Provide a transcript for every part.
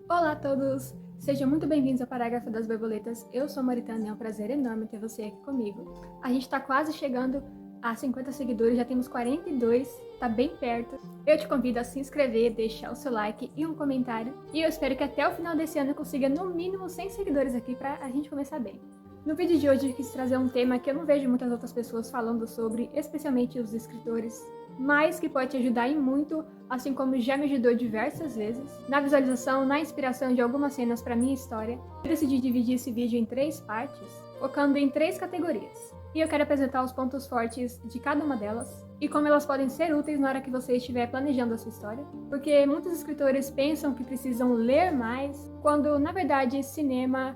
Olá a todos! Sejam muito bem-vindos ao Parágrafo das Borboletas. Eu sou a Maritana e é um prazer enorme ter você aqui comigo. A gente tá quase chegando a 50 seguidores, já temos 42, tá bem perto. Eu te convido a se inscrever, deixar o seu like e um comentário. E eu espero que até o final desse ano eu consiga no mínimo 100 seguidores aqui pra a gente começar bem. No vídeo de hoje eu quis trazer um tema que eu não vejo muitas outras pessoas falando sobre, especialmente os escritores, mas que pode te ajudar em muito, assim como já me ajudou diversas vezes, na visualização, na inspiração de algumas cenas para minha história. Eu decidi dividir esse vídeo em 3 partes, focando em 3 categorias. E eu quero apresentar os pontos fortes de cada uma delas, e como elas podem ser úteis na hora que você estiver planejando a sua história, porque muitos escritores pensam que precisam ler mais, quando na verdade cinema,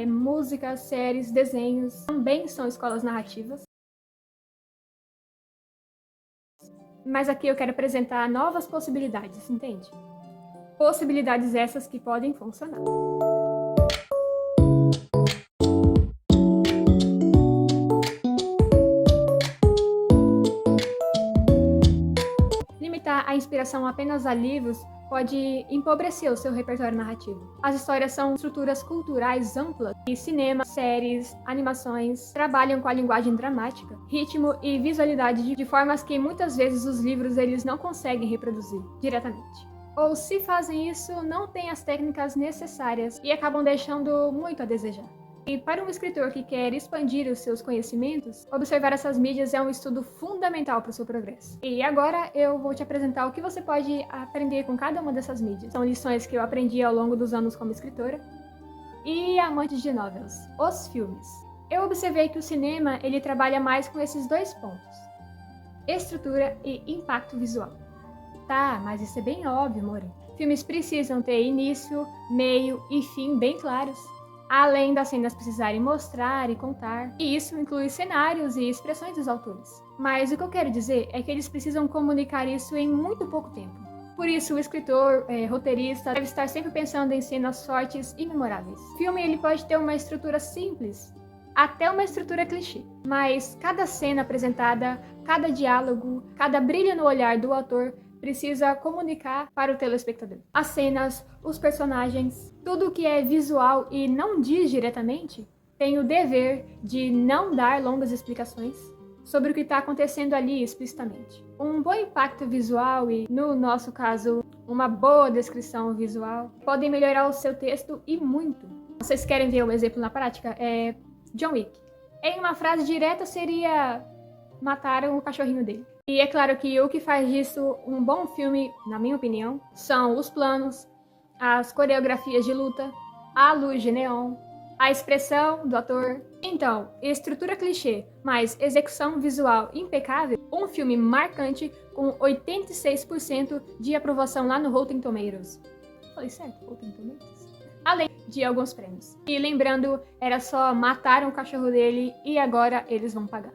música, séries, desenhos também são escolas narrativas. Mas aqui eu quero apresentar novas possibilidades, entende? Possibilidades essas que podem funcionar. Limitar a inspiração apenas a livros pode empobrecer o seu repertório narrativo. As histórias são estruturas culturais amplas e cinema, séries, animações trabalham com a linguagem dramática, ritmo e visualidade de formas que muitas vezes os livros eles não conseguem reproduzir diretamente. Ou se fazem isso, não têm as técnicas necessárias e acabam deixando muito a desejar. E para um escritor que quer expandir os seus conhecimentos, observar essas mídias é um estudo fundamental para o seu progresso. E agora eu vou te apresentar o que você pode aprender com cada uma dessas mídias. São lições que eu aprendi ao longo dos anos como escritora e amante de novelas, os filmes. Eu observei que o cinema ele trabalha mais com esses 2 pontos: estrutura e impacto visual. Tá, mas isso é bem óbvio, More. Filmes precisam ter início, meio e fim bem claros, além das cenas precisarem mostrar e contar, e isso inclui cenários e expressões dos autores. Mas o que eu quero dizer é que eles precisam comunicar isso em muito pouco tempo. Por isso, o escritor, roteirista, deve estar sempre pensando em cenas fortes e memoráveis. O filme ele pode ter uma estrutura simples, até uma estrutura clichê, mas cada cena apresentada, cada diálogo, cada brilho no olhar do autor precisa comunicar para o telespectador. As cenas, os personagens, tudo que é visual e não diz diretamente, tem o dever de não dar longas explicações sobre o que está acontecendo ali explicitamente. Um bom impacto visual e, no nosso caso, uma boa descrição visual podem melhorar o seu texto e muito. Vocês querem ver um exemplo na prática? John Wick. Em uma frase direta seria: mataram o cachorrinho dele. E é claro que o que faz disso um bom filme, na minha opinião, são os planos, as coreografias de luta, a luz de neon, a expressão do ator. Então, estrutura clichê, mais execução visual impecável, um filme marcante com 86% de aprovação lá no Rotten Tomatoes. Falei certo? Rotten Tomatoes? Além de alguns prêmios. E lembrando, era só mataram o cachorro dele e agora eles vão pagar.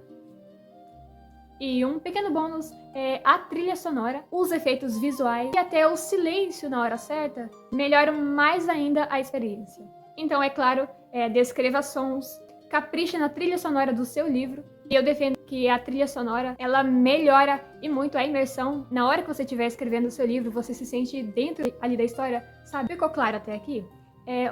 E um pequeno bônus é a trilha sonora, os efeitos visuais e até o silêncio na hora certa melhoram mais ainda a experiência. Então, é claro, descreva sons, capricha na trilha sonora do seu livro. E eu defendo que a trilha sonora, ela melhora e muito a imersão. Na hora que você estiver escrevendo o seu livro, você se sente dentro ali da história, sabe? Ficou claro até aqui?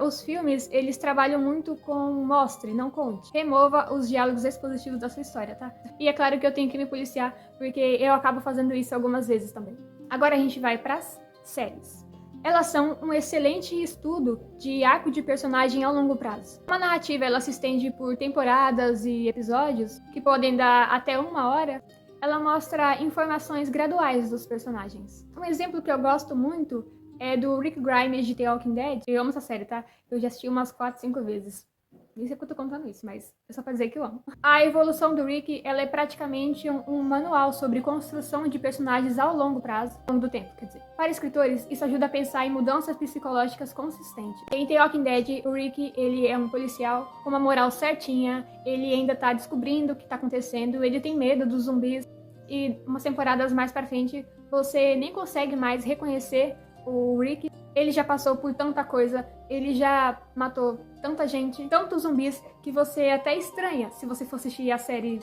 Os filmes, eles trabalham muito com mostre, não conte. Remova os diálogos expositivos da sua história, tá? E é claro que eu tenho que me policiar, porque eu acabo fazendo isso algumas vezes também. Agora a gente vai pras séries. Elas são um excelente estudo de arco de personagem a longo prazo. Uma narrativa, ela se estende por temporadas e episódios, que podem dar até 1 hora. Ela mostra informações graduais dos personagens. Um exemplo que eu gosto muito é do Rick Grimes de The Walking Dead. Eu amo essa série, tá? Eu já assisti umas 4, 5 vezes. Nem sei que eu tô contando isso, mas é só pra dizer que eu amo. A evolução do Rick, ela é praticamente um manual sobre construção de personagens ao longo prazo, ao longo do tempo, quer dizer. Para escritores, isso ajuda a pensar em mudanças psicológicas consistentes. Em The Walking Dead, o Rick, ele é um policial com uma moral certinha, ele ainda tá descobrindo o que tá acontecendo, ele tem medo dos zumbis, e umas temporadas mais pra frente, você nem consegue mais reconhecer o Rick. Ele já passou por tanta coisa, ele já matou tanta gente, tantos zumbis, que você até estranha se você for assistir a série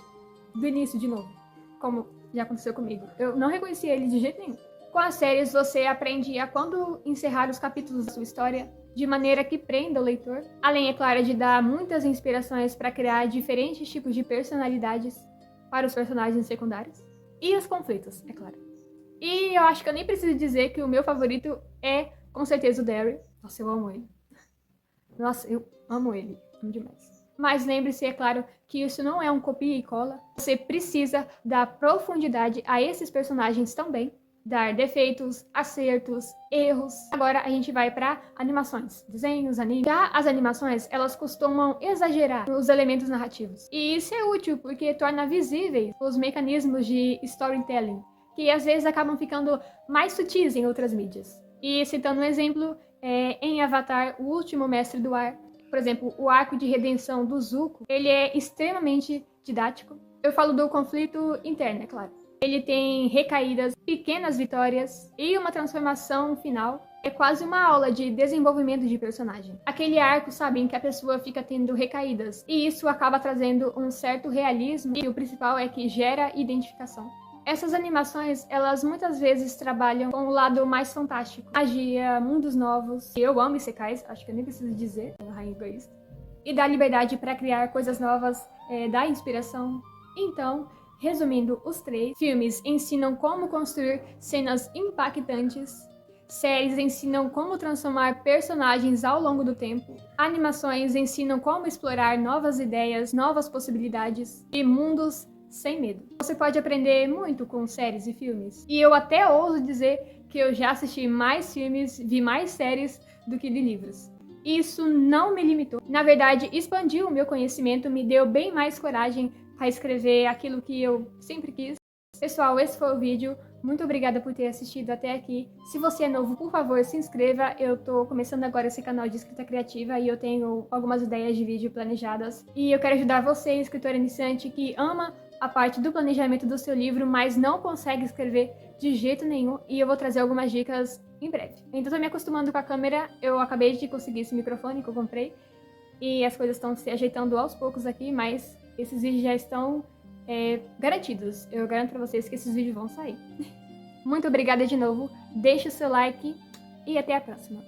do início de novo, como já aconteceu comigo. Eu não reconheci ele de jeito nenhum. Com as séries, você aprende a quando encerrar os capítulos da sua história, de maneira que prenda o leitor. Além, é claro, de dar muitas inspirações para criar diferentes tipos de personalidades para os personagens secundários. E os conflitos, é claro. E eu acho que eu nem preciso dizer que o meu favorito é, com certeza, o Daryl. Nossa, eu amo ele. Nossa, eu amo ele. Amo demais. Mas lembre-se, é claro, que isso não é um copia e cola. Você precisa dar profundidade a esses personagens também. Dar defeitos, acertos, erros. Agora a gente vai para animações, desenhos, animes. Já as animações, elas costumam exagerar os elementos narrativos. E isso é útil porque torna visíveis os mecanismos de storytelling, que às vezes acabam ficando mais sutis em outras mídias. E citando um exemplo, em Avatar, o último mestre do ar, por exemplo, o arco de redenção do Zuko, ele é extremamente didático. Eu falo do conflito interno, é claro. Ele tem recaídas, pequenas vitórias e uma transformação final. É quase uma aula de desenvolvimento de personagem. Aquele arco, sabe, em que a pessoa fica tendo recaídas. E isso acaba trazendo um certo realismo. E o principal é que gera identificação. Essas animações, elas muitas vezes trabalham com o lado mais fantástico. Magia, mundos novos. Eu amo isekais, acho que eu nem preciso dizer, é uma rainha egoísta. E dá liberdade para criar coisas novas, dá inspiração. Então, resumindo os três, filmes ensinam como construir cenas impactantes, séries ensinam como transformar personagens ao longo do tempo, animações ensinam como explorar novas ideias, novas possibilidades e mundos sem medo. Você pode aprender muito com séries e filmes. E eu até ouso dizer que eu já assisti mais filmes, vi mais séries do que li livros. Isso não me limitou. Na verdade, expandiu o meu conhecimento, me deu bem mais coragem para escrever aquilo que eu sempre quis. Pessoal, esse foi o vídeo. Muito obrigada por ter assistido até aqui. Se você é novo, por favor, se inscreva. Eu tô começando agora esse canal de escrita criativa e eu tenho algumas ideias de vídeo planejadas. E eu quero ajudar você, escritor iniciante, que ama a parte do planejamento do seu livro, mas não consegue escrever de jeito nenhum. E eu vou trazer algumas dicas em breve. Então, tô me acostumando com a câmera. Eu acabei de conseguir esse microfone que eu comprei. E as coisas estão se ajeitando aos poucos aqui, mas esses vídeos já estão garantidos. Eu garanto pra vocês que esses vídeos vão sair. Muito obrigada de novo. Deixe o seu like e até a próxima.